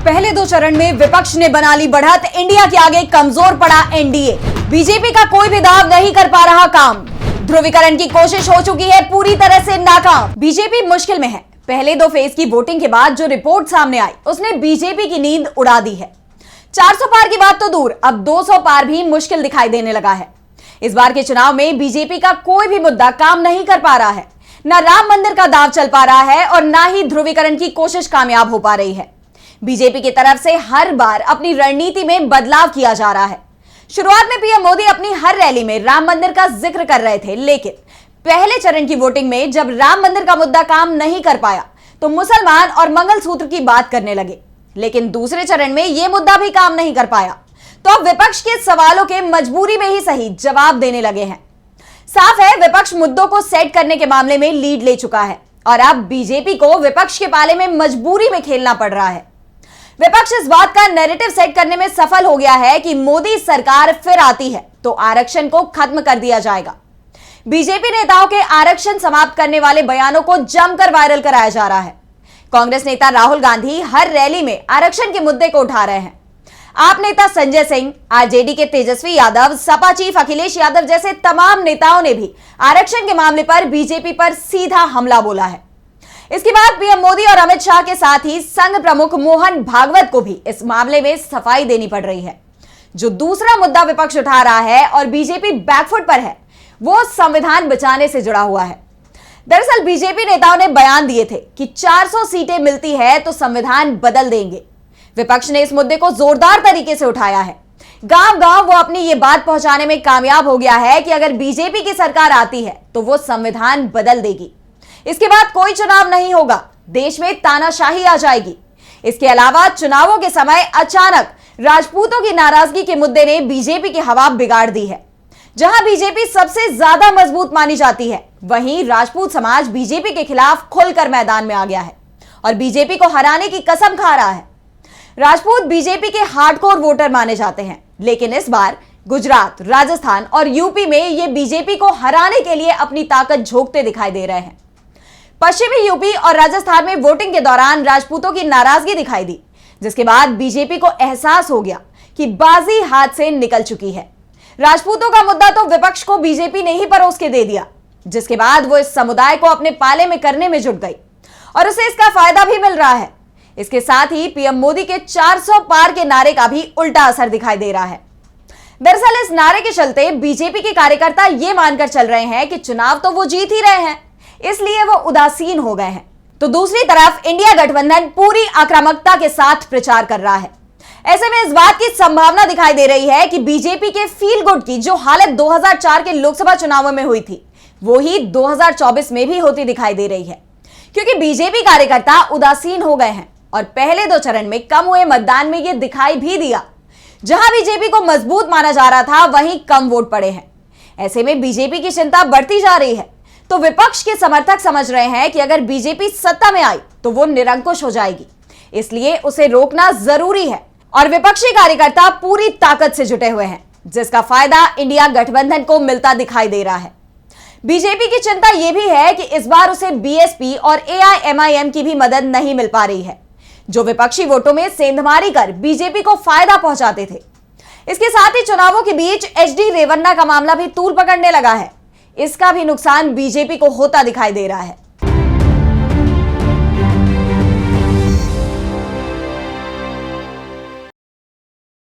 पहले 2 चरण में विपक्ष ने बना ली बढ़त, इंडिया के आगे कमजोर पड़ा एनडीए। बीजेपी का कोई भी दाव नहीं कर पा रहा काम। ध्रुवीकरण की कोशिश हो चुकी है पूरी तरह से नाकाम। बीजेपी मुश्किल में है। पहले 2 फेज की वोटिंग के बाद जो रिपोर्ट सामने आई उसने बीजेपी की नींद उड़ा दी है। 400 पार की बात तो दूर, अब 200 पार भी मुश्किल दिखाई देने लगा है। इस बार के चुनाव में बीजेपी का कोई भी मुद्दा काम नहीं कर पा रहा है। न राम मंदिर का दाव चल पा रहा है और न ही ध्रुवीकरण की कोशिश कामयाब हो पा रही है। बीजेपी की तरफ से हर बार अपनी रणनीति में बदलाव किया जा रहा है। शुरुआत में पीएम मोदी अपनी हर रैली में राम मंदिर का जिक्र कर रहे थे, लेकिन पहले चरण की वोटिंग में जब राम मंदिर का मुद्दा काम नहीं कर पाया तो मुसलमान और मंगलसूत्र की बात करने लगे। लेकिन दूसरे चरण में यह मुद्दा भी काम नहीं कर पाया तो अब विपक्ष के सवालों के मजबूरी में ही सही जवाब देने लगे हैं। साफ है, विपक्ष मुद्दों को सेट करने के मामले में लीड ले चुका है और अब बीजेपी को विपक्ष के पाले में मजबूरी में खेलना पड़ रहा है। विपक्ष इस बात का नैरेटिव सेट करने में सफल हो गया है कि मोदी सरकार फिर आती है तो आरक्षण को खत्म कर दिया जाएगा। बीजेपी नेताओं के आरक्षण समाप्त करने वाले बयानों को जमकर वायरल कराया जा रहा है। कांग्रेस नेता राहुल गांधी हर रैली में आरक्षण के मुद्दे को उठा रहे हैं। आप नेता संजय सिंह, आरजेडी के तेजस्वी यादव, सपा चीफ अखिलेश यादव जैसे तमाम नेताओं ने भी आरक्षण के मामले पर बीजेपी पर सीधा हमला बोला है। इसके बाद पीएम मोदी और अमित शाह के साथ ही संघ प्रमुख मोहन भागवत को भी इस मामले में सफाई देनी पड़ रही है। जो दूसरा मुद्दा विपक्ष उठा रहा है और बीजेपी बैकफुट पर है, वो संविधान बचाने से जुड़ा हुआ है। दरअसल बीजेपी नेताओं ने बयान दिए थे कि 400 सीटें मिलती है तो संविधान बदल देंगे। विपक्ष ने इस मुद्दे को जोरदार तरीके से उठाया है। गांव-गांव वो अपनी ये बात पहुंचाने में कामयाब हो गया है कि अगर बीजेपी की सरकार आती है तो वो संविधान बदल देगी। इसके बाद कोई चुनाव नहीं होगा, देश में तानाशाही आ जाएगी। इसके अलावा चुनावों के समय अचानक राजपूतों की नाराजगी के मुद्दे ने बीजेपी की हवा बिगाड़ दी है। जहां बीजेपी सबसे ज्यादा मजबूत मानी जाती है, वहीं राजपूत समाज बीजेपी के खिलाफ खुलकर मैदान में आ गया है और बीजेपी को हराने की कसम खा रहा है। राजपूत बीजेपी के हार्डकोर वोटर माने जाते हैं, लेकिन इस बार गुजरात, राजस्थान और यूपी में ये बीजेपी को हराने के लिए अपनी ताकत झोंकते दिखाई दे रहे हैं। पश्चिमी यूपी और राजस्थान में वोटिंग के दौरान राजपूतों की नाराजगी दिखाई दी, जिसके बाद बीजेपी को एहसास हो गया कि बाजी हाथ से निकल चुकी है। राजपूतों का मुद्दा तो विपक्ष को बीजेपी ने ही परोस के दे दिया, जिसके बाद वो इस समुदाय को अपने पाले में करने में जुट गई और उसे इसका फायदा भी मिल रहा है। इसके साथ ही पीएम मोदी के 400 पार के नारे का भी उल्टा असर दिखाई दे रहा है। दरअसल इस नारे के चलते बीजेपी के कार्यकर्ता ये मानकर चल रहे हैं कि चुनाव तो वो जीत ही रहे हैं, इसलिए वो उदासीन हो गए हैं। तो दूसरी तरफ इंडिया गठबंधन पूरी आक्रामकता के साथ प्रचार कर रहा है। ऐसे में इस बात की संभावना दिखाई दे रही है कि बीजेपी के फील गुड की जो हालत 2004 के लोकसभा चुनावों में हुई थी, वो ही 2024 में भी होती दिखाई दे रही है, क्योंकि बीजेपी कार्यकर्ता उदासीन हो गए हैं और पहले 2 चरण में कम हुए मतदान में यह दिखाई भी दिया। जहां बीजेपी को मजबूत माना जा रहा था, वहीं कम वोट पड़े हैं। ऐसे में बीजेपी की चिंता बढ़ती जा रही है। तो विपक्ष के समर्थक समझ रहे हैं कि अगर बीजेपी सत्ता में आई तो वो निरंकुश हो जाएगी, इसलिए उसे रोकना जरूरी है और विपक्षी कार्यकर्ता पूरी ताकत से जुटे हुए हैं, जिसका फायदा इंडिया गठबंधन को मिलता दिखाई दे रहा है। बीजेपी की चिंता यह भी है कि इस बार उसे बीएसपी और एआईएमआईएम की भी मदद नहीं मिल पा रही है, जो विपक्षी वोटों में सेंधमारी कर बीजेपी को फायदा पहुंचाते थे। इसके साथ ही चुनावों के बीच एचडी रेवन्ना का मामला भी तूल पकड़ने लगा है। इसका भी नुकसान बीजेपी को होता दिखाई दे रहा है।